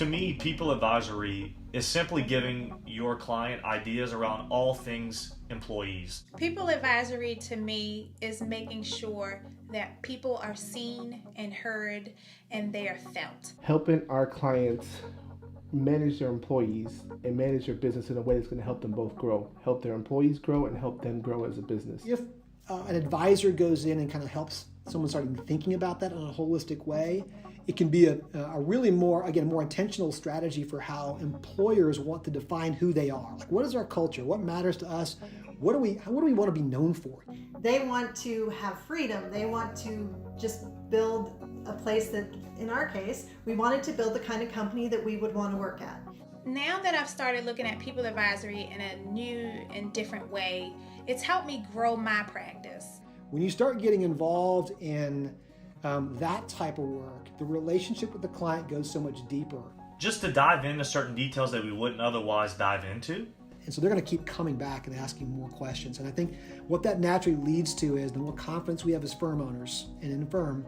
To me, people advisory is simply giving your client ideas around all things employees. People advisory to me is making sure that people are seen and heard and they are felt. Helping our clients manage their employees and manage their business in a way that's going to help them both grow, help their employees grow and help them grow as a business. If an advisor goes in and kind of helps someone start thinking about that in a holistic way, it can be a really more intentional strategy for how employers want to define who they are. Like, what is our culture? What matters to us? What do we want to be known for? They want to have freedom. They want to just build a place that, in our case, we wanted to build the kind of company that we would want to work at. Now that I've started looking at people advisory in a new and different way, it's helped me grow my practice. When you start getting involved in that type of work, the relationship with the client goes so much deeper. Just to dive into certain details that we wouldn't otherwise dive into. And so they're going to keep coming back and asking more questions. And I think what that naturally leads to is the more confidence we have as firm owners and in a firm,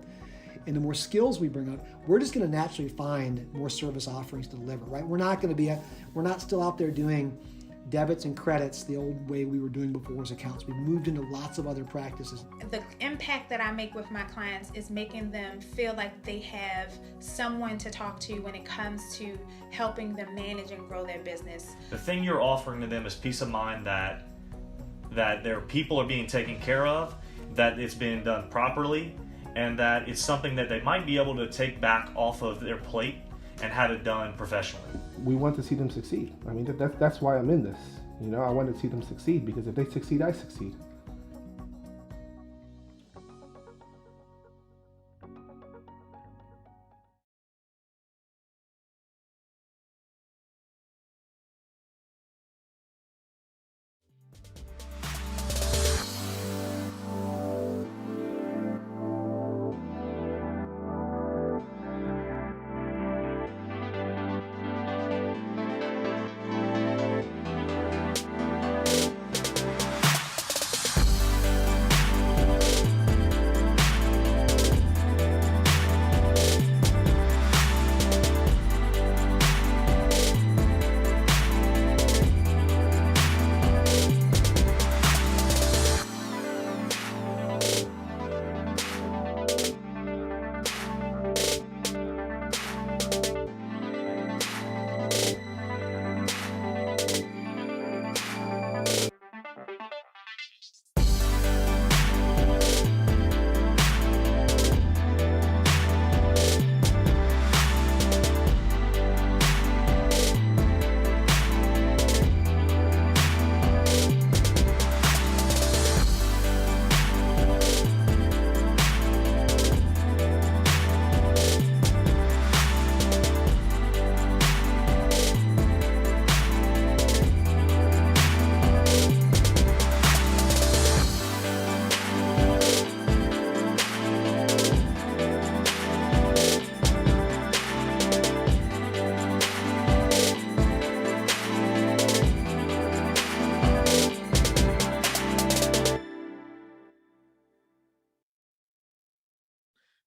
and the more skills we bring out, we're just going to naturally find more service offerings to deliver, right? We're not still out there doing debits and credits the old way we were doing before as accounts. We've moved into lots of other practices. The impact that I make with my clients is making them feel like they have someone to talk to when it comes to helping them manage and grow their business. The thing you're offering to them is peace of mind that their people are being taken care of, that it's being done properly, and that it's something that they might be able to take back off of their plate and have it done professionally. We want to see them succeed. I mean, that's why I'm in this. You know, I want to see them succeed, because if they succeed, I succeed.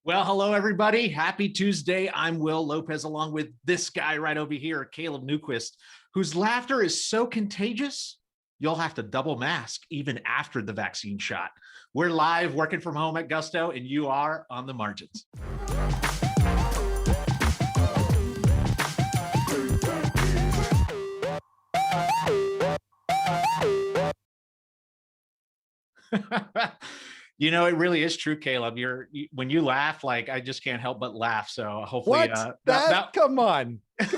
Well, hello, everybody. Happy Tuesday. I'm Will Lopez, along with this guy right over here, Caleb Newquist, whose laughter is so contagious, you'll have to double mask even after the vaccine shot. We're live working from home at Gusto, and you are on the margins. You know, it really is true, Caleb. When you laugh, like, I just can't help but laugh. So hopefully, come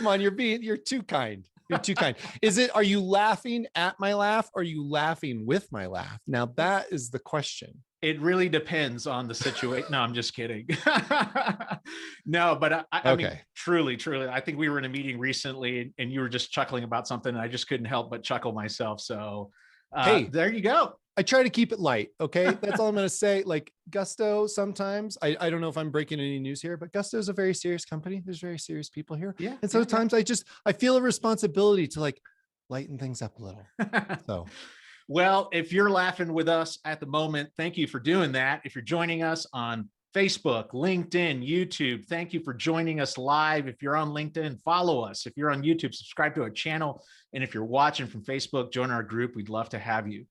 on, you're too kind. You're too kind. Are you laughing at my laugh? Or are you laughing with my laugh? Now that is the question. It really depends on the situation. No, I'm just kidding. No, but I mean, truly, I think we were in a meeting recently and you were just chuckling about something and I just couldn't help but chuckle myself. So hey, there you go. I try to keep it light. Okay. That's all I'm going to say. Like Gusto, sometimes I don't know if I'm breaking any news here, but Gusto is a very serious company. There's very serious people here. Yeah. And sometimes I feel a responsibility to like lighten things up a little. So, well, if you're laughing with us at the moment, thank you for doing that. If you're joining us on Facebook, LinkedIn, YouTube. Thank you for joining us live. If you're on LinkedIn, follow us. If you're on YouTube, subscribe to our channel. And if you're watching from Facebook, join our group. We'd love to have you.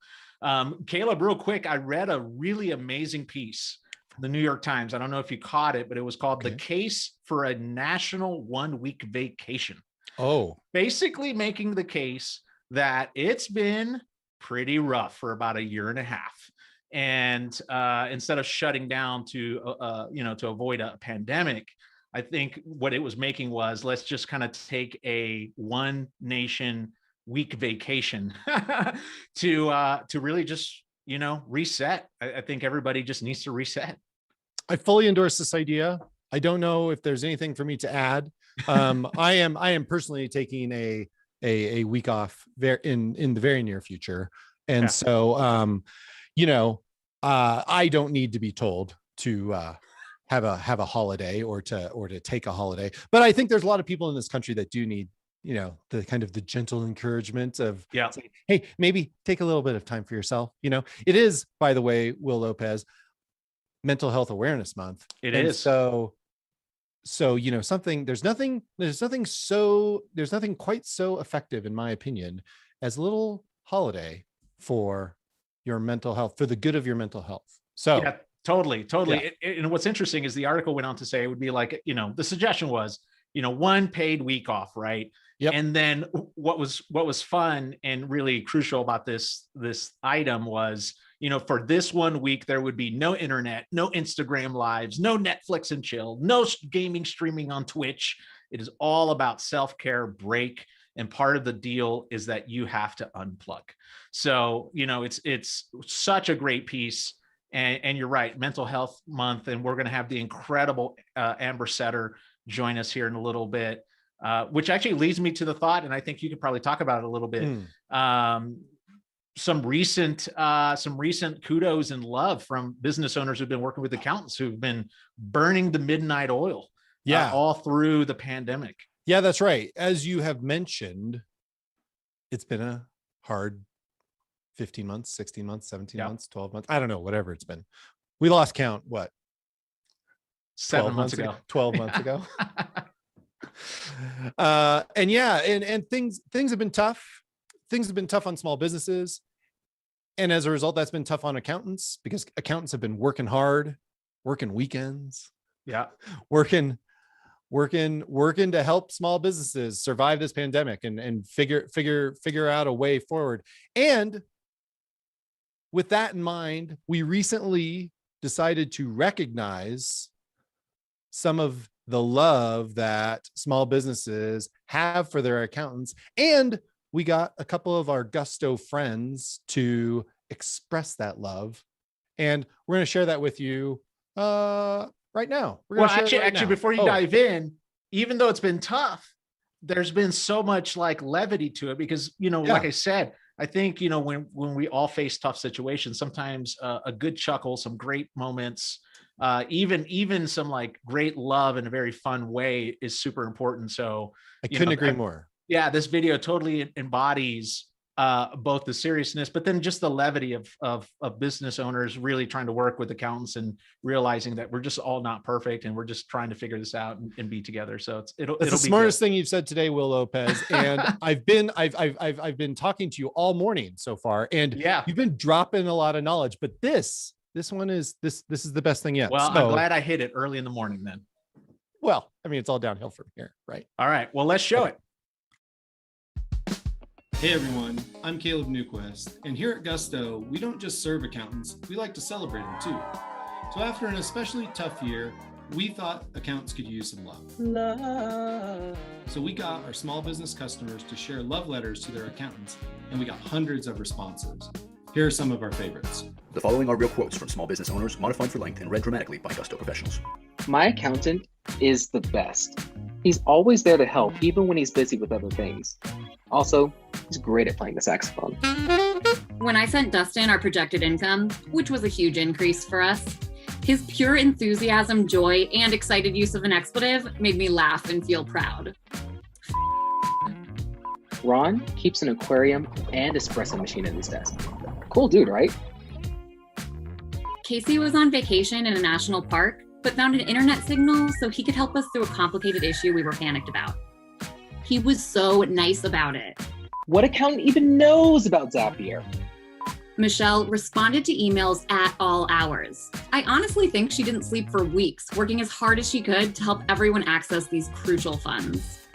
Caleb, real quick, I read a really amazing piece from the New York Times. I don't know if you caught it, but it was called The Case for a National 1-Week Vacation. Oh, basically making the case that it's been pretty rough for about a year and a half. And instead of shutting down to avoid a pandemic, I think what it was making was, let's just kind of take a one nation week vacation to really just, reset. I think everybody just needs to reset. I fully endorse this idea. I don't know if there's anything for me to add. I am personally taking a week off in the very near future. And so, I don't need to be told to have a holiday or to take a holiday. But I think there's a lot of people in this country that do need, the kind of the gentle encouragement of, saying, hey, maybe take a little bit of time for yourself. It is, by the way, Will Lopez, Mental Health Awareness Month. It is. So there's nothing quite so effective, in my opinion, as a little holiday for your mental health, for the good of your mental health. So yeah, totally. Yeah. And what's interesting is the article went on to say it would be like, the suggestion was, one paid week off, right? Yep. And then what was fun and really crucial about this item was, for this 1 week, there would be no internet, no Instagram lives, no Netflix and chill, no gaming streaming on Twitch. It is all about self-care, break. And part of the deal is that you have to unplug. So, it's such a great piece. And you're right, Mental Health Month. And we're going to have the incredible Amber Setter join us here in a little bit, which actually leads me to the thought, and I think you could probably talk about it a little bit. Some recent kudos and love from business owners who've been working with accountants who've been burning the midnight oil all through the pandemic. Yeah, that's right. As you have mentioned, it's been a hard 15 months, 16 months, 17 months, 12 months. I don't know, whatever it's been. We lost count, what? 7 months ago. 12 months ago. And things have been tough. Things have been tough on small businesses. And as a result, that's been tough on accountants, because accountants have been working hard, working weekends. Yeah. Working to help small businesses survive this pandemic and figure out a way forward. And with that in mind, we recently decided to recognize some of the love that small businesses have for their accountants. And we got a couple of our Gusto friends to express that love. And we're going to share that with you right now. Actually, before you dive in, even though it's been tough, there's been so much like levity to it, because, like I said, I think, when we all face tough situations, sometimes a good chuckle, some great moments, even some like great love in a very fun way is super important. So I couldn't agree more. Yeah, this video totally embodies both the seriousness, but then just the levity of business owners really trying to work with accountants and realizing that we're just all not perfect and we're just trying to figure this out and be together. So it'll be the smartest thing you've said today, Will Lopez. And I've been talking to you all morning so far, and you've been dropping a lot of knowledge. But this one is this is the best thing yet. Well, I'm glad I hit it early in the morning then. Well, I mean, it's all downhill from here, right? All right. Well, let's show it. Hey everyone, I'm Caleb Newquist, and here at Gusto, we don't just serve accountants, we like to celebrate them too. So after an especially tough year, we thought accountants could use some love. So we got our small business customers to share love letters to their accountants, and we got hundreds of responses. Here are some of our favorites. The following are real quotes from small business owners, modified for length and read dramatically by Gusto professionals. My accountant is the best. He's always there to help, even when he's busy with other things. Also, he's great at playing the saxophone. When I sent Dustin our projected income, which was a huge increase for us, his pure enthusiasm, joy, and excited use of an expletive made me laugh and feel proud. Ron keeps an aquarium and espresso machine at his desk. Cool dude, right? Casey was on vacation in a national park, but found an internet signal so he could help us through a complicated issue we were panicked about. He was so nice about it. What accountant even knows about Zapier? Michelle responded to emails at all hours. I honestly think she didn't sleep for weeks, working as hard as she could to help everyone access these crucial funds.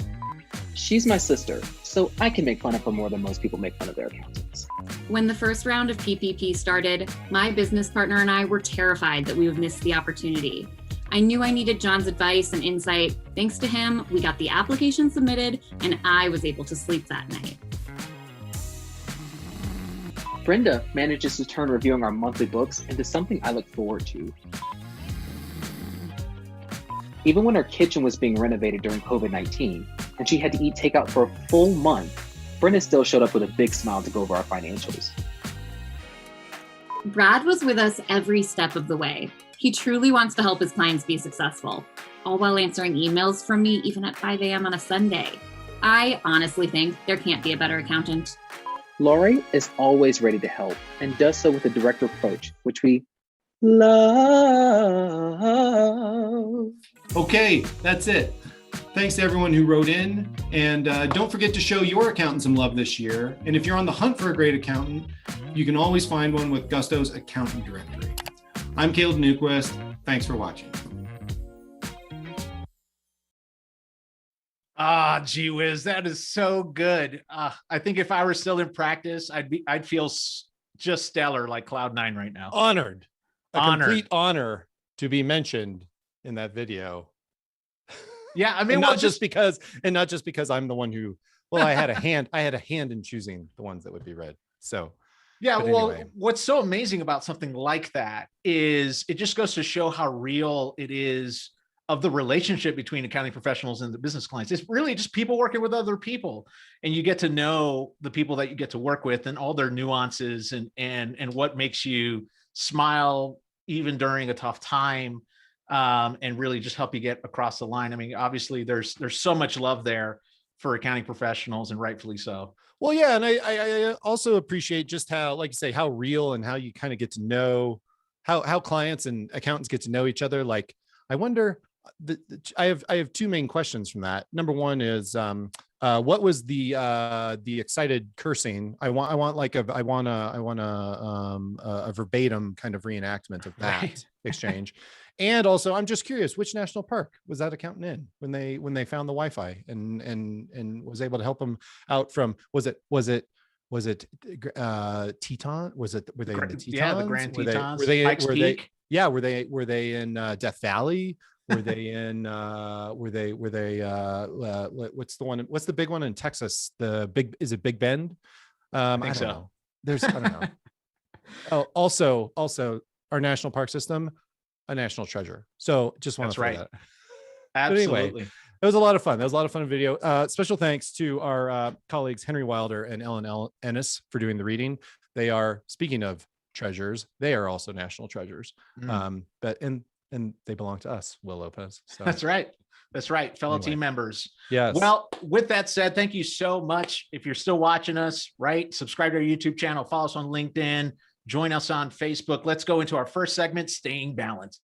She's my sister, so I can make fun of her more than most people make fun of their accountants. When the first round of PPP started, my business partner and I were terrified that we would miss the opportunity. I knew I needed John's advice and insight. Thanks to him, we got the application submitted, and I was able to sleep that night. Brenda manages to turn reviewing our monthly books into something I look forward to. Even when our kitchen was being renovated during COVID-19 and she had to eat takeout for a full month, Brenda still showed up with a big smile to go over our financials. Brad was with us every step of the way. He truly wants to help his clients be successful, all while answering emails from me even at 5 a.m. on a Sunday. I honestly think there can't be a better accountant. Lori is always ready to help and does so with a direct approach, which we love. Okay, that's it. Thanks to everyone who wrote in. And don't forget to show your accountant some love this year. And if you're on the hunt for a great accountant, you can always find one with Gusto's accountant directory. I'm Caleb Newquist. Thanks for watching. Ah, gee whiz, that is so good. I think if I were still in practice, I'd feel just stellar, like Cloud9 right now. Honored, complete honor to be mentioned in that video. Yeah, I mean, and not just because I'm the one who. Well, I had a hand in choosing the ones that would be read. So. Yeah, well, anyway. What's so amazing about something like that is it just goes to show how real it is of the relationship between accounting professionals and the business clients. It's really just people working with other people, and you get to know the people that you get to work with and all their nuances and what makes you smile even during a tough time, and really just help you get across the line. I mean, obviously there's so much love there for accounting professionals, and rightfully so. Well, yeah, and I also appreciate just how, like you say, how real and how you kind of get to know how clients and accountants get to know each other. Like, I wonder, I have two main questions from that. Number one is, what was the excited cursing? I want a verbatim kind of reenactment of that exchange. And also, I'm just curious, which national park was that accountant in when they found the Wi-Fi and was able to help them out from? Was it Teton? Were they in the Tetons? Yeah, the Grand Tetons. Were they in Death Valley? Were they in what's the big one in Texas? Is it Big Bend? I don't know. I don't know. Oh, also our national park system, a national treasure. So just want to throw that. Absolutely. But anyway, it was a lot of fun. That was a lot of fun video. Special thanks to our colleagues Henry Wilder and Ellen Ennis for doing the reading. They are, speaking of treasures, they are also national treasures. And they belong to us, Will Lopez. So. That's right. Fellow team members. Yes. Well, with that said, thank you so much. If you're still watching us, right, subscribe to our YouTube channel, follow us on LinkedIn, join us on Facebook. Let's go into our first segment, Staying Balanced.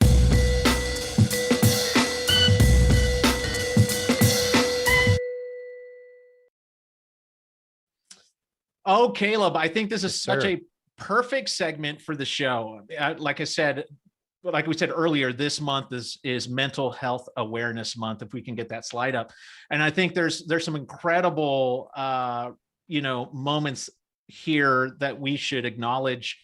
Oh, Caleb, I think this is such a perfect segment for the show. Like we said earlier, this month is Mental Health Awareness Month. If we can get that slide up, and I think there's some incredible moments here that we should acknowledge.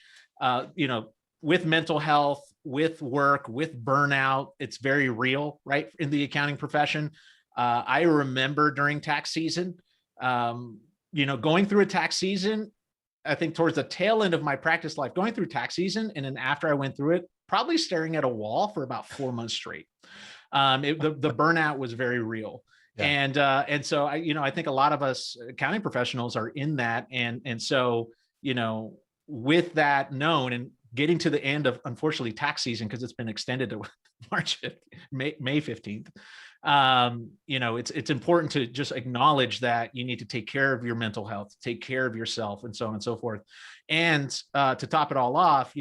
With mental health, with work, with burnout, it's very real, right? In the accounting profession, I remember during tax season, going through a tax season. I think towards the tail end of my practice life, going through tax season, and then after I went through it, probably staring at a wall for about 4 months straight. The burnout was very real. Yeah. And so I think a lot of us accounting professionals are in that. And so, with that known and getting to the end of, unfortunately, tax season, because it's been extended to May 15th. It's important to just acknowledge that you need to take care of your mental health, take care of yourself, and so on and so forth. And to top it all off,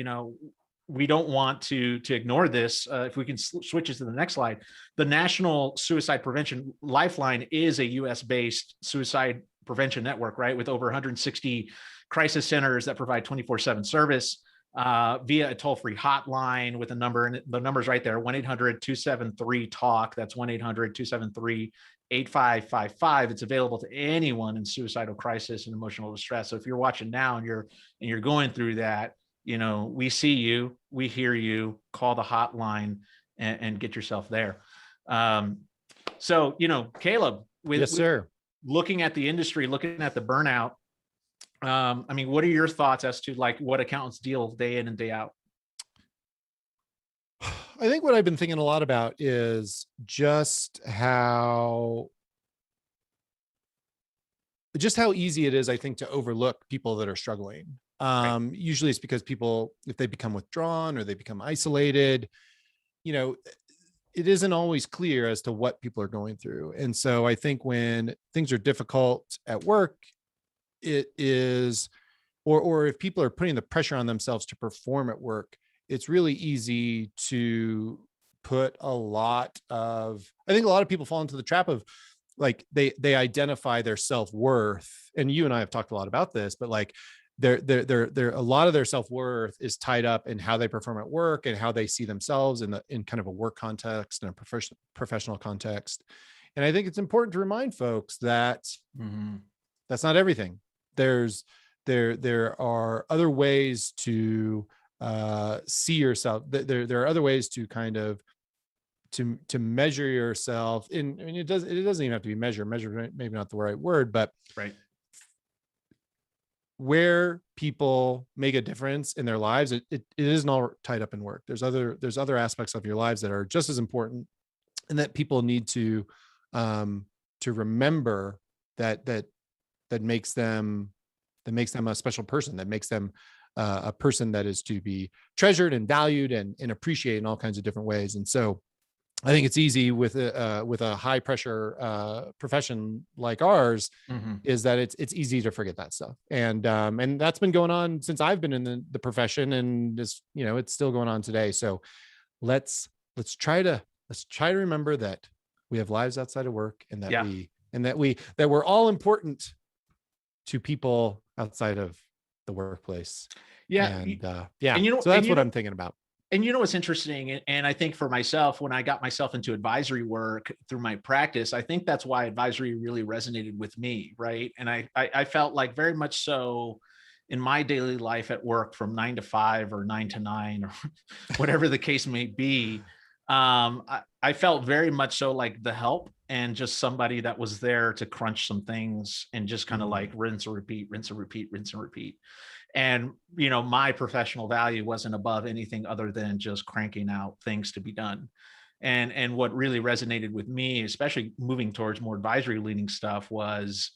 we don't want to ignore this. If we can switch it to the next slide, the National Suicide Prevention Lifeline is a US based suicide prevention network, right? With over 160 crisis centers that provide 24/7 service via a toll-free hotline with a number, and the number's right there, 1-800-273-TALK. That's 1-800-273-8555. It's available to anyone in suicidal crisis and emotional distress. So if you're watching now and you're going through that, we see you, we hear you. Call the hotline and get yourself there. So Caleb, yes, sir. Looking at the industry, looking at the burnout, what are your thoughts as to like what accountants deal day in and day out? I think what I've been thinking a lot about is just how easy it is, I think, to overlook people that are struggling. Right. Usually it's because people, if they become withdrawn or they become isolated, it isn't always clear as to what people are going through. And so I think when things are difficult at work, it is, or if people are putting the pressure on themselves to perform at work, it's really easy to put I think a lot of people fall into the trap of like, they identify their self-worth. And you and I have talked a lot about this, but like a lot of their self-worth is tied up in how they perform at work and how they see themselves in kind of a work context and a professional context. And I think it's important to remind folks that that's not everything. There are other ways to see yourself. There are other ways to kind of to measure yourself. It doesn't even have to be measure, maybe not the right word, but right. Where people make a difference in their lives, it isn't all tied up in work. There's other aspects of your lives that are just as important, and that people need to remember that makes them a special person, that makes them a person that is to be treasured and valued and appreciated in all kinds of different ways. And so I think it's easy with a high pressure profession like ours, is that it's easy to forget that stuff. And that's been going on since I've been in the profession, and it's still going on today. So let's try to remember that we have lives outside of work, and that we're all important to people outside of the workplace. Yeah. And so that's what I'm thinking about. And what's interesting, and I think for myself, when I got myself into advisory work through my practice, I think that's why advisory really resonated with me, right? And I felt like very much so in my daily life at work, from 9 to 5 or 9 to 9 or whatever the case may be, I felt very much so like the help and just somebody that was there to crunch some things and just kind of like rinse and repeat, rinse and repeat, rinse and repeat. And, my professional value wasn't above anything other than just cranking out things to be done. And what really resonated with me, especially moving towards more advisory leaning stuff, was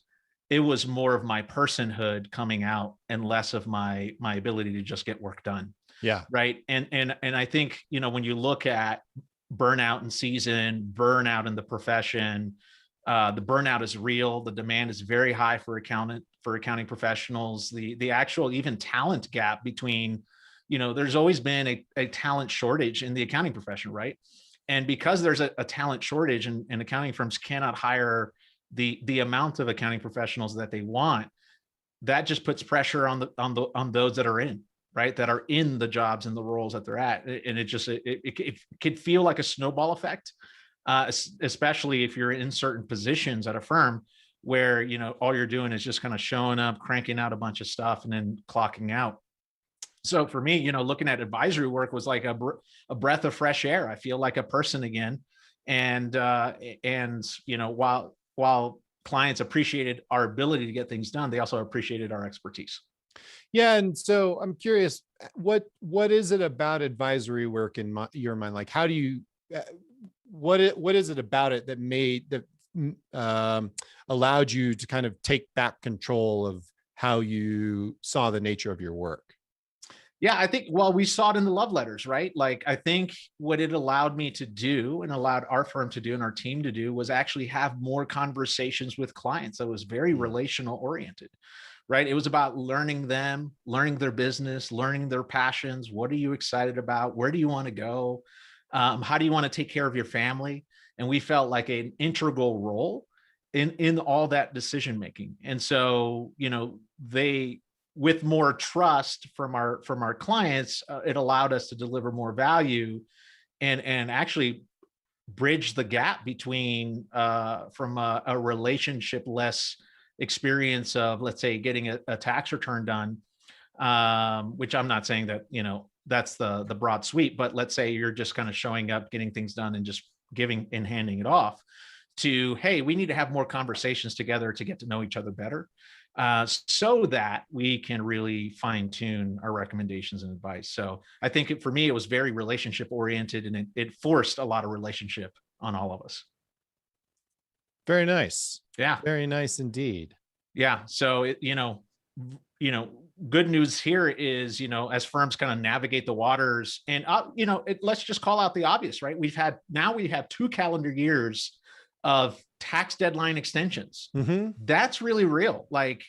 it was more of my personhood coming out and less of my ability to just get work done. Yeah. Right. And I think, when you look at burnout in season, burnout in the profession, the burnout is real. The demand is very high for accounting professionals. The actual even talent gap between, there's always been a talent shortage in the accounting profession, right? And because there's a talent shortage and accounting firms cannot hire the amount of accounting professionals that they want, that just puts pressure on those that are in, right? That are in the jobs and the roles that they're at. And it could feel like a snowball effect, especially if you're in certain positions at a firm where, all you're doing is just kind of showing up, cranking out a bunch of stuff and then clocking out. So for me, looking at advisory work was like a breath of fresh air. I feel like a person again. And while clients appreciated our ability to get things done, they also appreciated our expertise. Yeah. And so I'm curious, what is it about advisory work in your mind? Like, how do you, what is it about it that allowed you to kind of take back control of how you saw the nature of your work? Yeah, I think, we saw it in the love letters, right? Like, I think what it allowed me to do and allowed our firm to do and our team to do was actually have more conversations with clients that was very relational oriented, right? It was about learning them, learning their business, learning their passions. What are you excited about? Where do you want to go? How do you want to take care of your family? And we felt like an integral role in all that decision making. And so, they, with more trust from our clients, it allowed us to deliver more value and actually bridge the gap between from a relationship less experience of, let's say, getting a tax return done, which I'm not saying that, that's the broad sweep, but let's say you're just kind of showing up, getting things done and just giving and handing it off, to, hey, we need to have more conversations together to get to know each other better, so that we can really fine tune our recommendations and advice. So I think for me, it was very relationship oriented, and it forced a lot of relationship on all of us. Very nice. Yeah. Very nice indeed. Yeah. So, good news here is, as firms kind of navigate the waters, and, let's just call out the obvious, right? We have 2 calendar years of tax deadline extensions. Mm-hmm. That's really real. Like,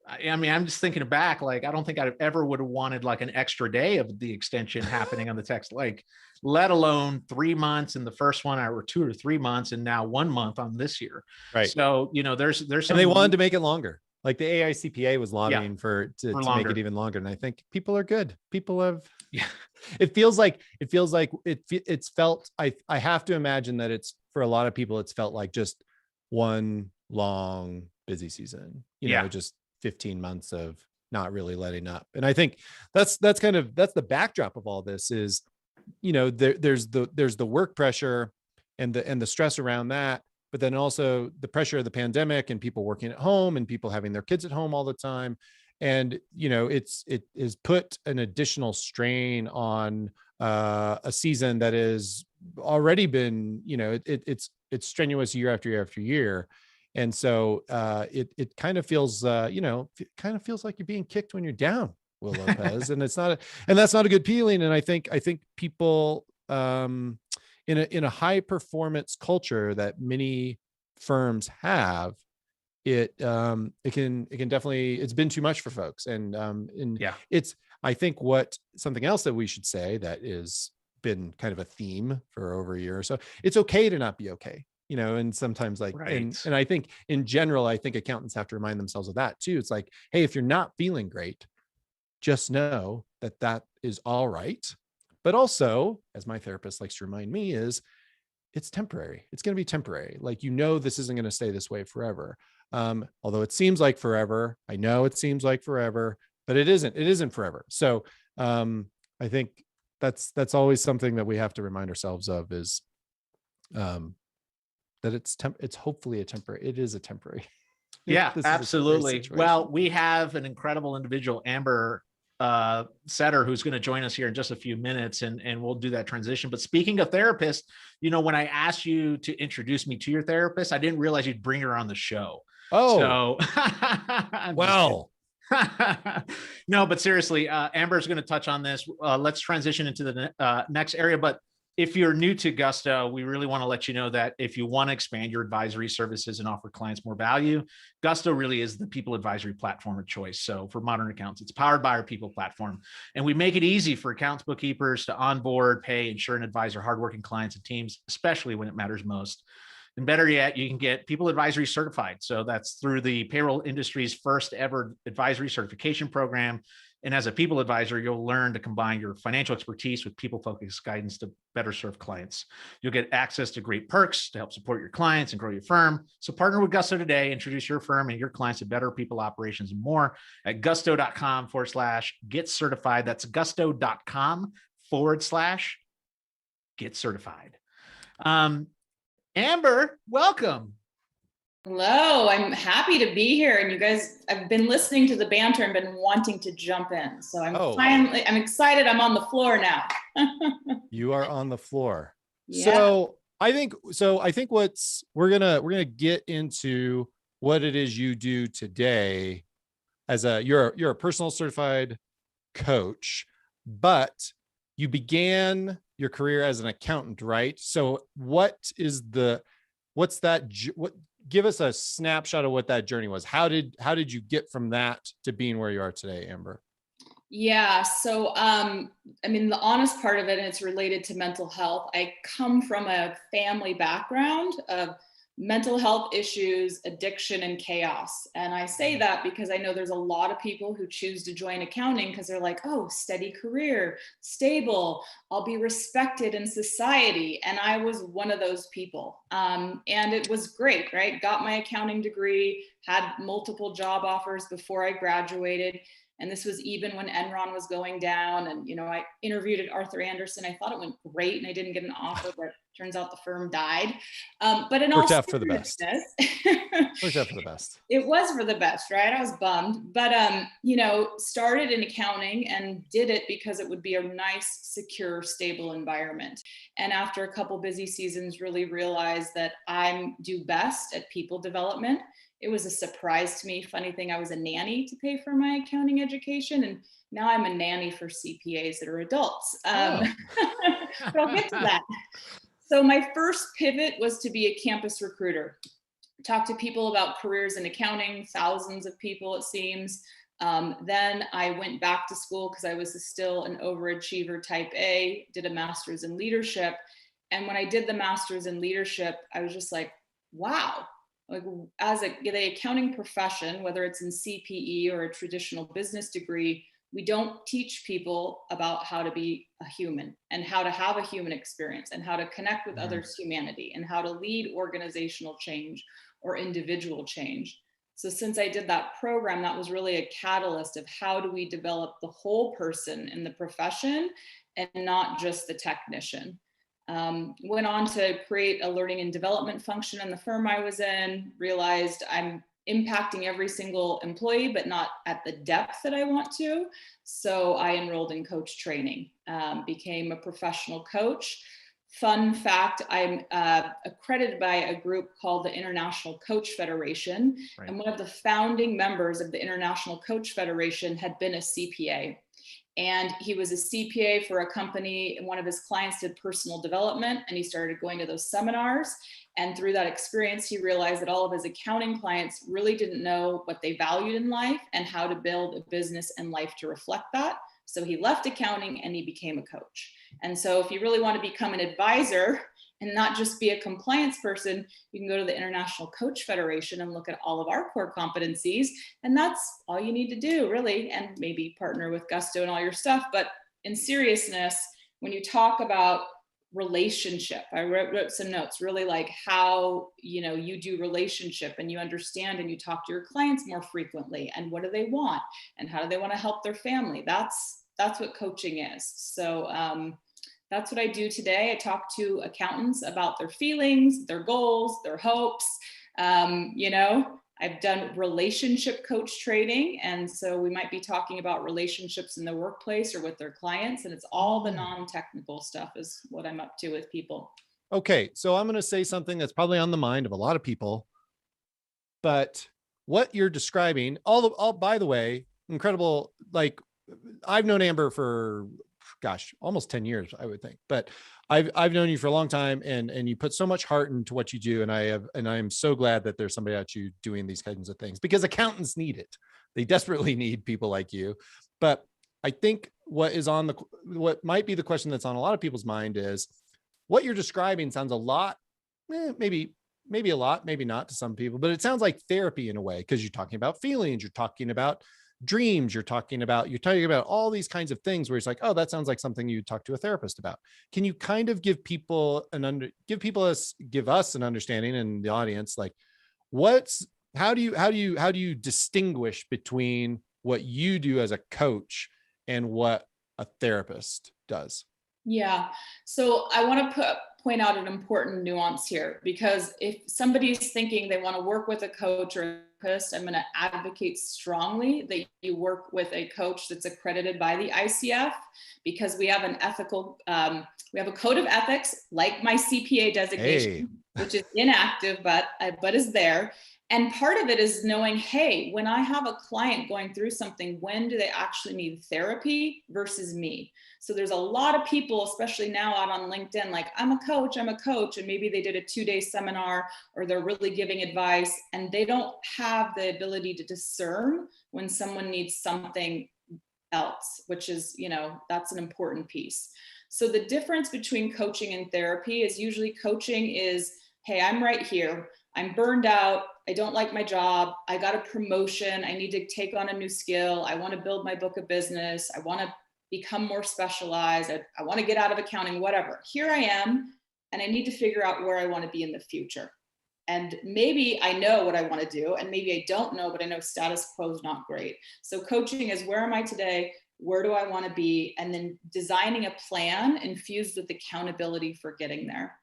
I mean, I'm just thinking back, like, I don't think I ever would have wanted like an extra day of the extension happening on the text, like, let alone 3 months in the first one, or 2 or 3 months, and now 1 month on this year. Right. So, there's some, and they wanted to make it longer. Like the AICPA was lobbying to make longer. it even longer. And I think people are good. People have, it feels like it's felt, I have to imagine that it's, for a lot of people, it's felt like just one long busy season, just 15 months of not really letting up. And I think that's the backdrop of all this is, there's the work pressure and the stress around that, but then also the pressure of the pandemic and people working at home and people having their kids at home all the time. And, it is put an additional strain on a season that has already been, it's strenuous year after year after year. And so it kind of feels, feels like you're being kicked when you're down, Will Lopez. And that's not a good feeling. And I think people, in a high performance culture that many firms have, it can definitely, it's been too much for folks. And it's, I think something else that we should say that is been kind of a theme for over a year or so, it's okay to not be okay, and sometimes like, right. and I think in general, I think accountants have to remind themselves of that too. It's like, hey, if you're not feeling great, just know that is all right. But also, as my therapist likes to remind me, it's temporary. It's going to be temporary. Like, this isn't going to stay this way forever. Although it seems like forever. I know it seems like forever, but it isn't forever. So I think that's always something that we have to remind ourselves of is that it's hopefully it is a temporary. Yeah, absolutely. Well, we have an incredible individual, Amber Setter, who's going to join us here in just a few minutes, and we'll do that transition. But speaking of therapists, when I asked you to introduce me to your therapist, I didn't realize you'd bring her on the show. Oh, so well, no, but seriously, Amber's going to touch on this. Let's transition into the next area. But if you're new to Gusto, we really want to let you know that if you want to expand your advisory services and offer clients more value, Gusto really is the people advisory platform of choice. So for modern accountants, it's powered by our people platform. And we make it easy for accountants, bookkeepers to onboard, pay, insure, and advise our hardworking clients and teams, especially when it matters most. And better yet, you can get people advisory certified. So that's through the payroll industry's first ever advisory certification program. And as a people advisor, you'll learn to combine your financial expertise with people-focused guidance to better serve clients. You'll get access to great perks to help support your clients and grow your firm. So partner with Gusto today, introduce your firm and your clients to better people operations and more at gusto.com/get certified. That's gusto.com/get certified. Amber, welcome. Hello, I'm happy to be here. And you guys, I've been listening to the banter and been wanting to jump in. So I'm excited. I'm on the floor now. You are on the floor. Yeah. So I think we're gonna get into what it is you do today as you're a personal certified coach, but you began your career as an accountant, right? So what give us a snapshot of what that journey was. How did you get from that to being where you are today, Amber? Yeah. So, I mean, the honest part of it, and it's related to mental health. I come from a family background of mental health issues, addiction, and chaos. And I say that because I know there's a lot of people who choose to join accounting because they're like, oh, steady career, stable, I'll be respected in society. And I was one of those people. And it was great, right? Got my accounting degree, had multiple job offers before I graduated. And this was even when Enron was going down. And, you know, I interviewed at Arthur Andersen. I thought it went great and I didn't get an offer, but turns out the firm died. But in all Worked out for the best. Worked out for the best. It was for the best, right? I was bummed, but, you know, started in accounting and did it because it would be a nice, secure, stable environment. And after a couple busy seasons, really realized that I do best at people development. It was a surprise to me. Funny thing, I was a nanny to pay for my accounting education, and now I'm a nanny for CPAs that are adults. But I'll get to that. So my first pivot was to be a campus recruiter. Talk to people about careers in accounting, thousands of people, it seems. Then I went back to school because I was still an overachiever type A, did a master's in leadership. And when I did the master's in leadership, I was just like, wow. Like as the accounting profession, whether it's in CPE or a traditional business degree, we don't teach people about how to be a human and how to have a human experience and how to connect with others' humanity and how to lead organizational change or individual change. So since I did that program, that was really a catalyst of how do we develop the whole person in the profession and not just the technician. Went on to create a learning and development function in the firm I was in, realized I'm impacting every single employee, but not at the depth that I want to. So I enrolled in coach training, became a professional coach. Fun fact, I'm accredited by a group called the International Coach Federation. Right. And one of the founding members of the International Coach Federation had been a CPA. And he was a CPA for a company, and one of his clients did personal development, and he started going to those seminars. And through that experience, he realized that all of his accounting clients really didn't know what they valued in life and how to build a business and life to reflect that. So he left accounting and he became a coach. And so if you really want to become an advisor and not just be a compliance person, you can go to the International Coach Federation and look at all of our core competencies. And that's all you need to do, really, and maybe partner with Gusto and all your stuff. But in seriousness, when you talk about relationship, I wrote some notes, really like how, you know, you do relationship and you understand and you talk to your clients more frequently and what do they want and how do they want to help their family. That's what coaching is. So, that's what I do today. I talk to accountants about their feelings, their goals, their hopes. You know, I've done relationship coach training. And so we might be talking about relationships in the workplace or with their clients. And it's all the non-technical stuff is what I'm up to with people. Okay. So I'm going to say something that's probably on the mind of a lot of people, but what you're describing, all by the way, incredible. Like I've known Amber for almost 10 years, I would think, but I've known you for a long time and you put so much heart into what you do. And I'm so glad that there's somebody out you doing these kinds of things because accountants need it. They desperately need people like you. But I think what might be the question that's on a lot of people's mind is what you're describing sounds a lot, maybe a lot, maybe not to some people, but it sounds like therapy in a way, because you're talking about feelings, you're talking about dreams, you're talking about all these kinds of things where it's like, oh, that sounds like something you talk to a therapist about. Can you kind of give us an understanding in the audience, like how do you distinguish between what you do as a coach and what a therapist does? Yeah. So I want to point out an important nuance here, because if somebody's thinking they want to work with a coach or a therapist, I'm going to advocate strongly that you work with a coach that's accredited by the ICF, because we have we have a code of ethics, like my CPA designation. which is inactive, but is there. And part of it is knowing, hey, when I have a client going through something, when do they actually need therapy versus me? So there's a lot of people, especially now out on LinkedIn, like, I'm a coach. And maybe they did a 2-day seminar, or they're really giving advice, and they don't have the ability to discern when someone needs something else, which is, that's an important piece. So the difference between coaching and therapy is usually coaching is, hey, I'm right here. I'm burned out. I don't like my job. I got a promotion. I need to take on a new skill. I want to build my book of business. I want to become more specialized. I want to get out of accounting, whatever. Here I am, and I need to figure out where I want to be in the future. And maybe I know what I want to do, and maybe I don't know, but I know status quo is not great. So coaching is, where am I today? Where do I want to be? And then designing a plan infused with accountability for getting there.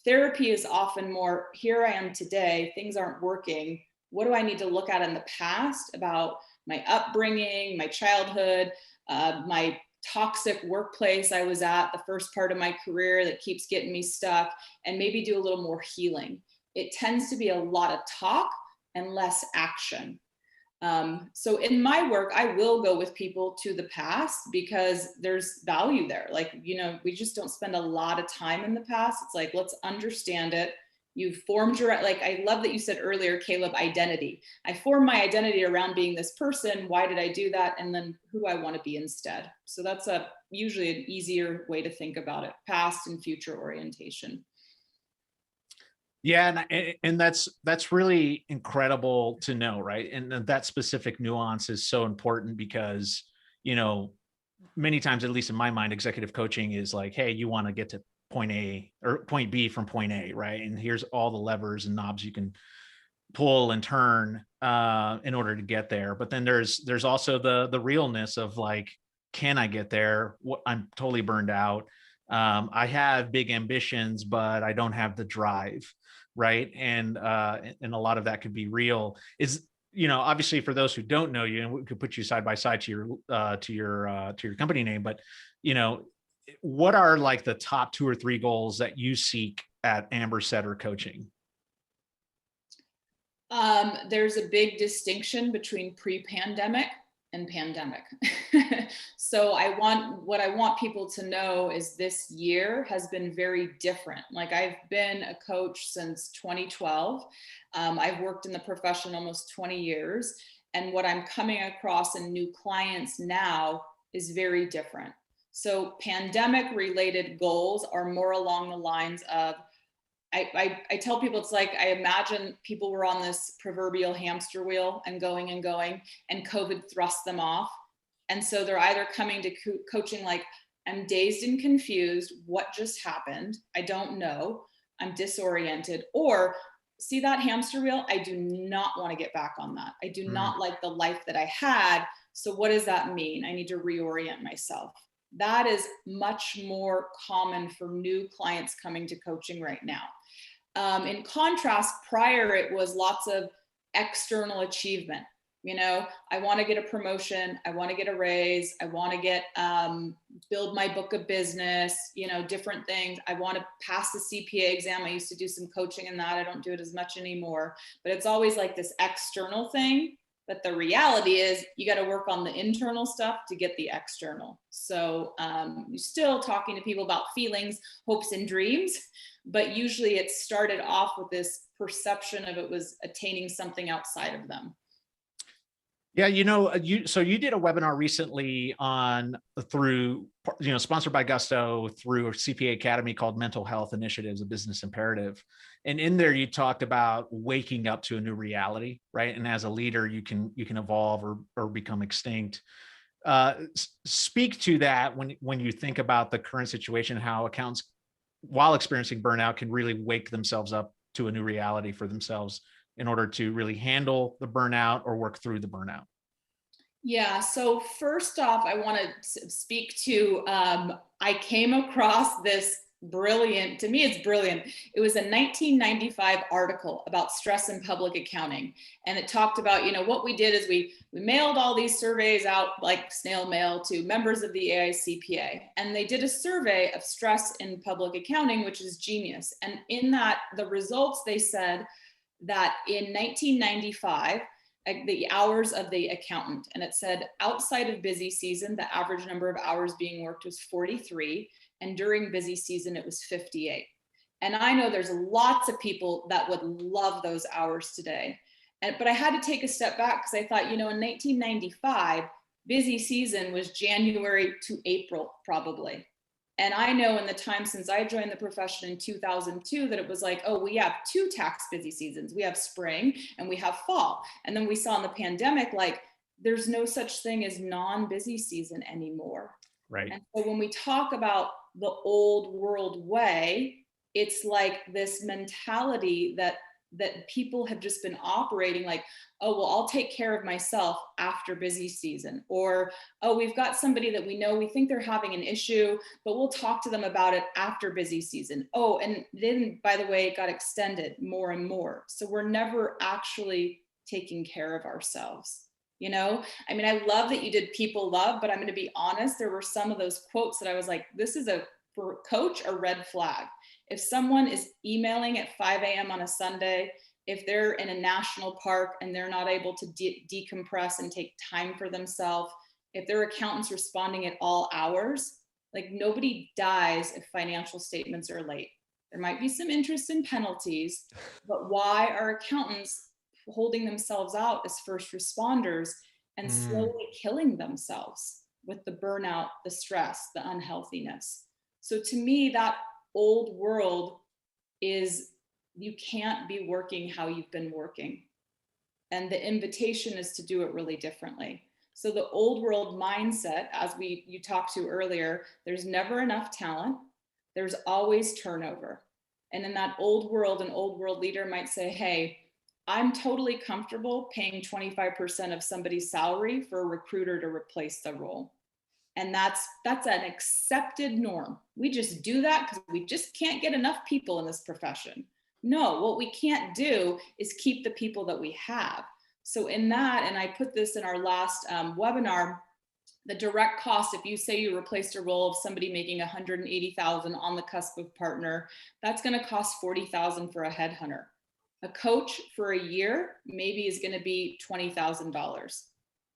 Therapy is often more, here I am today, things aren't working. What do I need to look at in the past about my upbringing, my childhood, my toxic workplace I was at the first part of my career that keeps getting me stuck, and maybe do a little more healing. It tends to be a lot of talk and less action. So in my work, I will go with people to the past because there's value there. Like, we just don't spend a lot of time in the past. It's like, let's understand it. You've formed your, like, I love that you said earlier, Caleb, identity. I formed my identity around being this person. Why did I do that? And then who do I want to be instead? So that's usually an easier way to think about it, past and future orientation. Yeah, and that's really incredible to know, right? And that specific nuance is so important because, many times, at least in my mind, executive coaching is like, hey, you want to get to point A or point B from point A, right? And here's all the levers and knobs you can pull and turn in order to get there. But then there's also the realness of like, can I get there? I'm totally burned out. I have big ambitions, but I don't have the drive. Right. And a lot of that could be real. Is, obviously for those who don't know you, and we could put you side by side to your company name, but, what are like the top 2 or 3 goals that you seek at Amber Setter Coaching? There's a big distinction between pre-pandemic and pandemic. So what I want people to know is this year has been very different. Like, I've been a coach since 2012. I've worked in the profession almost 20 years. And what I'm coming across in new clients now is very different. So pandemic related goals are more along the lines of, I tell people, it's like, I imagine people were on this proverbial hamster wheel and going, and COVID thrust them off. And so they're either coming to coaching like, I'm dazed and confused. What just happened? I don't know. I'm disoriented. Or, see that hamster wheel? I do not want to get back on that. I do not like the life that I had. So what does that mean? I need to reorient myself. That is much more common for new clients coming to coaching right now. In contrast, prior, it was lots of external achievement. I want to get a promotion. I want to get a raise. I want to build my book of business, different things. I want to pass the CPA exam. I used to do some coaching in that. I don't do it as much anymore, but it's always like this external thing. But the reality is you got to work on the internal stuff to get the external. So you're still talking to people about feelings, hopes, and dreams, but usually it started off with this perception of it was attaining something outside of them. Yeah, you did a webinar recently sponsored by Gusto through a CPA Academy called Mental Health Initiatives, a Business Imperative. And in there, you talked about waking up to a new reality, right? And as a leader, you can evolve or become extinct. Speak to that when you think about the current situation, how accountants, while experiencing burnout, can really wake themselves up to a new reality for themselves in order to really handle the burnout or work through the burnout? Yeah, so first off, I want to speak to, I came across this brilliant. To me, it's brilliant. It was a 1995 article about stress in public accounting. And it talked about, what we did is we mailed all these surveys out like snail mail to members of the AICPA. And they did a survey of stress in public accounting, which is genius. And in that, the results, they said that in 1995, the hours of the accountant, and it said outside of busy season, the average number of hours being worked was 43. And during busy season, it was 58. And I know there's lots of people that would love those hours today. But I had to take a step back because I thought, in 1995, busy season was January to April, probably. And I know in the time since I joined the profession in 2002 that it was like, oh, we have two tax busy seasons. We have spring and we have fall. And then we saw in the pandemic, like, there's no such thing as non-busy season anymore. Right. And so when we talk about the old world way, it's like this mentality that people have just been operating like, oh, well, I'll take care of myself after busy season. Or, oh, we've got somebody that we know, we think they're having an issue, but we'll talk to them about it after busy season. Oh, and then, by the way, it got extended more and more. So we're never actually taking care of ourselves. I love that you did people love, but I'm going to be honest, there were some of those quotes that I was like, this is for coach, a red flag. If someone is emailing at 5 a.m. on a Sunday, if they're in a national park and they're not able to decompress and take time for themselves, if their accountant's responding at all hours, like, nobody dies if financial statements are late. There might be some interest in penalties, but why are accountants holding themselves out as first responders and slowly killing themselves with the burnout, the stress, the unhealthiness? So to me, that old world is, you can't be working how you've been working. And the invitation is to do it really differently. So the old world mindset, as you talked to earlier, there's never enough talent. There's always turnover. And in that old world, an old world leader might say, hey, I'm totally comfortable paying 25% of somebody's salary for a recruiter to replace the role. And that's an accepted norm. We just do that because we just can't get enough people in this profession. No, what we can't do is keep the people that we have. So in that, and I put this in our last webinar, the direct cost, if you say you replaced a role of somebody making $180,000 on the cusp of partner, that's going to cost $40,000 for a headhunter. A coach for a year maybe is going to be $20,000.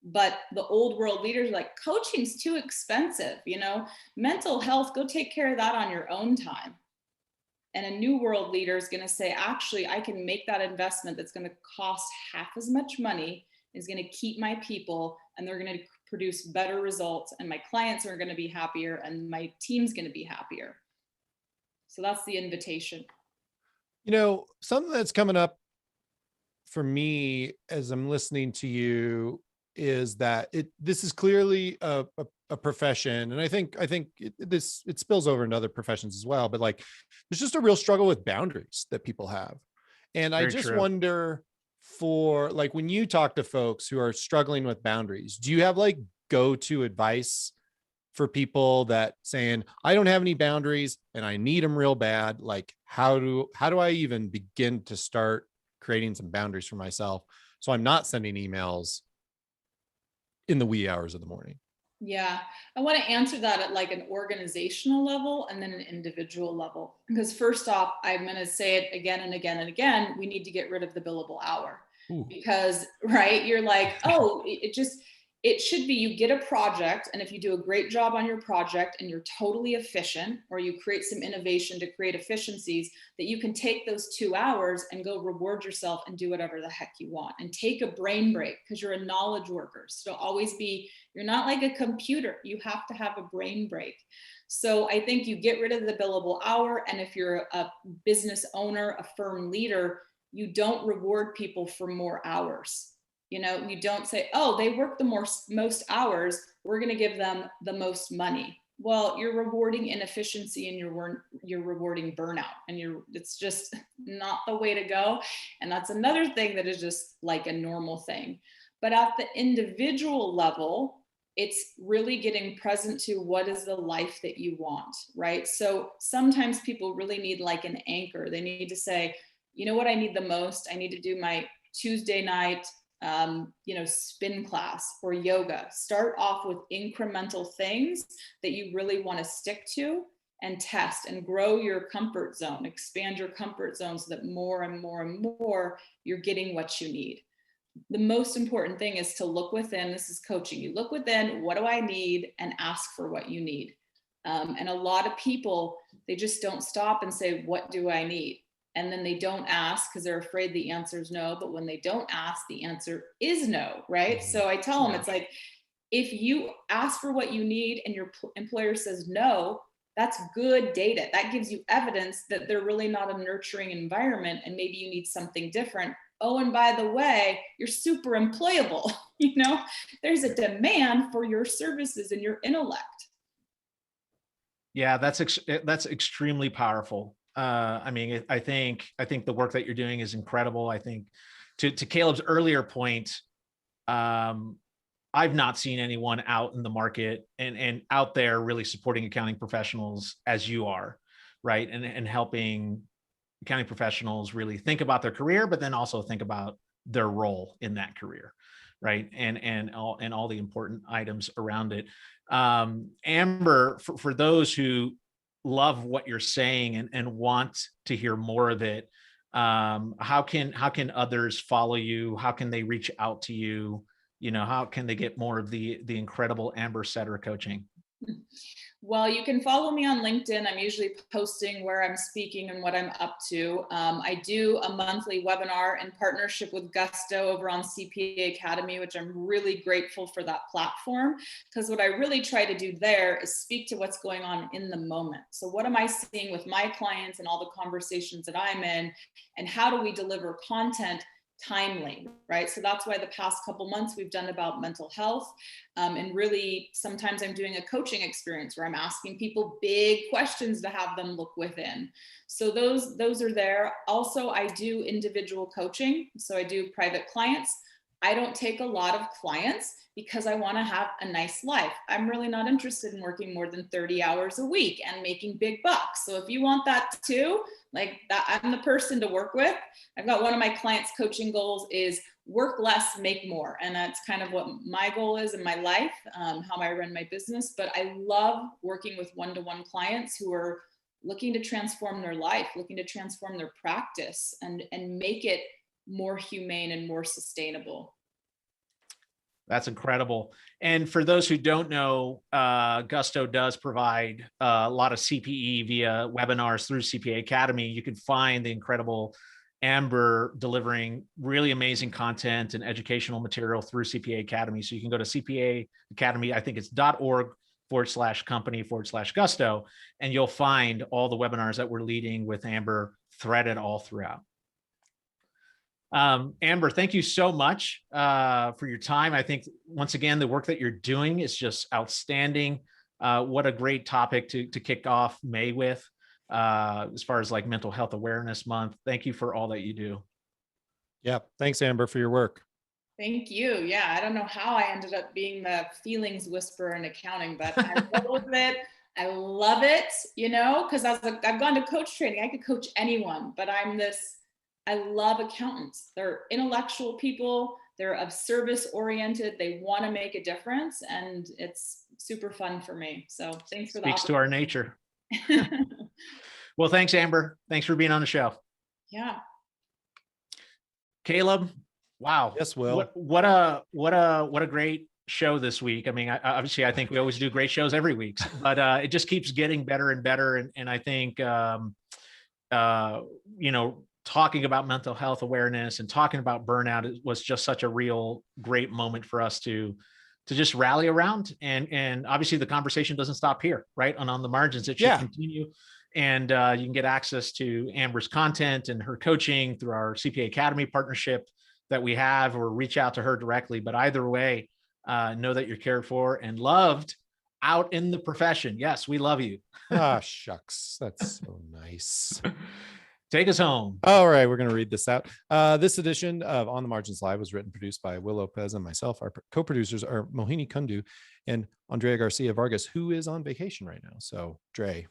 But the old world leaders are like, coaching's too expensive, mental health, go take care of that on your own time. And a new world leader is going to say, actually, I can make that investment that's going to cost half as much money, is going to keep my people, and they're going to produce better results, and my clients are going to be happier, and my team's going to be happier. So that's the invitation. Something that's coming up for me as I'm listening to you is that this is clearly a profession, and I think it spills over into other professions as well. But like, there's just a real struggle with boundaries that people have, and I just wonder, for like, when you talk to folks who are struggling with boundaries, do you have like go-to advice for people that saying, I don't have any boundaries and I need them real bad? Like, how do I even begin to start creating some boundaries for myself so I'm not sending emails in the wee hours of the morning? Yeah, I want to answer that at like an organizational level and then an individual level. Because first off, I'm going to say it again and again and again, we need to get rid of the billable hour. Ooh. Because, right, you're like, oh, it should be, you get a project, and if you do a great job on your project and you're totally efficient, or you create some innovation to create efficiencies, that you can take those 2 hours and go reward yourself and do whatever the heck you want, and take a brain break, because you're a knowledge worker. So always be, you're not like a computer, you have to have a brain break. So I think you get rid of the billable hour. And if you're a business owner, a firm leader, you don't reward people for more hours. You don't say, oh, they work the most hours, we're going to give them the most money. Well, you're rewarding inefficiency, and you're rewarding burnout, and it's just not the way to go. And that's another thing that is just like a normal thing. But at the individual level, it's really getting present to what is the life that you want, right? So sometimes people really need like an anchor. They need to say, you know what I need the most? I need to do my Tuesday night, spin class or yoga. Start off with incremental things that you really want to stick to and test and grow your comfort zone, expand your comfort zone so that more and more and more you're getting what you need. The most important thing is to look within. This is coaching. You look within, what do I need, and ask for what you need. And a lot of people, they just don't stop and say, what do I need? And then they don't ask because they're afraid the answer is no. But when they don't ask, the answer is no, right? Mm-hmm. So I tell them, it's like, if you ask for what you need and your employer says no, that's good data. That gives you evidence that they're really not a nurturing environment and maybe you need something different. Oh, and by the way, you're super employable. There's a demand for your services and your intellect. Yeah, that's extremely powerful. I think the work that you're doing is incredible. I think to Caleb's earlier point, I've not seen anyone out in the market and out there really supporting accounting professionals as you are, right? And helping accounting professionals really think about their career, but then also think about their role in that career, right? And all the important items around it. Amber, for those who love what you're saying and want to hear more of it, how can others follow you? How can they reach out to you? How can they get more of the incredible Amber Setter coaching? Well, you can follow me on LinkedIn. I'm usually posting where I'm speaking and what I'm up to. I do a monthly webinar in partnership with Gusto over on CPA Academy, which I'm really grateful for that platform, because what I really try to do there is speak to what's going on in the moment. So what am I seeing with my clients and all the conversations that I'm in, and how do we deliver content timely, right? So that's why the past couple months we've done about mental health, and really sometimes I'm doing a coaching experience where I'm asking people big questions to have them look within. So those are there. Also, I do individual coaching. So I do private clients. I don't take a lot of clients because I want to have a nice life. I'm really not interested in working more than 30 hours a week and making big bucks. So if you want that too, like that, I'm the person to work with. I've got one of my clients' coaching goals is work less, make more. And that's kind of what my goal is in my life, how I run my business. But I love working with one-to-one clients who are looking to transform their life, looking to transform their practice and make it more humane and more sustainable. That's incredible. And for those who don't know, Gusto does provide a lot of CPE via webinars through CPA Academy. You can find the incredible Amber delivering really amazing content and educational material through CPA Academy. So you can go to CPA Academy, I think it's .org/company/Gusto, and you'll find all the webinars that we're leading with Amber threaded all throughout. Amber, thank you so much for your time. I think once again, the work that you're doing is just outstanding. What a great topic to kick off May with, as far as like Mental Health Awareness Month. Thank you for all that you do. Yeah. Thanks, Amber, for your work. Thank you. Yeah. I don't know how I ended up being the feelings whisperer in accounting, but I roll with it. I love it, because I've gone to coach training. I could coach anyone, but I love accountants. They're intellectual people. They're of service oriented. They want to make a difference, and it's super fun for me. So thanks for that. Speaks to our nature. Well, thanks, Amber. Thanks for being on the show. Yeah. Caleb, wow. Yes, Will. What a great show this week. I mean, obviously, I think we always do great shows every week, but it just keeps getting better and better. And I think, talking about mental health awareness and talking about burnout was just such a real great moment for us to just rally around. And obviously the conversation doesn't stop here, right? On the margins, it should continue. And you can get access to Amber's content and her coaching through our CPA Academy partnership that we have, or reach out to her directly. But either way, know that you're cared for and loved out in the profession. Yes, we love you. Ah, shucks. That's so nice. Take us home. All right, we're going to read this out. This edition of On the Margins Live was written and produced by Will Lopez and myself. Our co-producers are Mohini Kundu and Andrea Garcia Vargas, who is on vacation right now. So, Dre,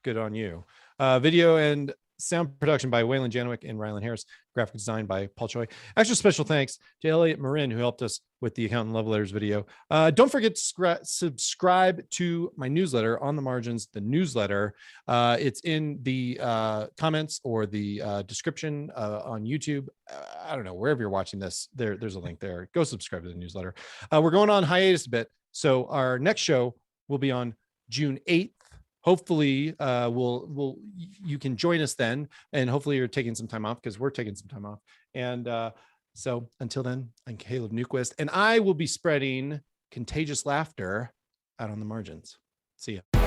good on you. Video and sound production by Waylon Janowick and Rylan Harris. Graphic design by Paul Choi. Extra special thanks to Elliot Marin, who helped us with the Accountant Love Letters video. Don't forget to subscribe to my newsletter, On the Margins, the newsletter. It's in the comments or the description on YouTube. I don't know, wherever you're watching this, there's a link there. Go subscribe to the newsletter. We're going on hiatus a bit. So our next show will be on June 8th. Hopefully you can join us then, and hopefully you're taking some time off, because we're taking some time off. And so until then, I'm Caleb Newquist, and I will be spreading contagious laughter out on the margins. See ya.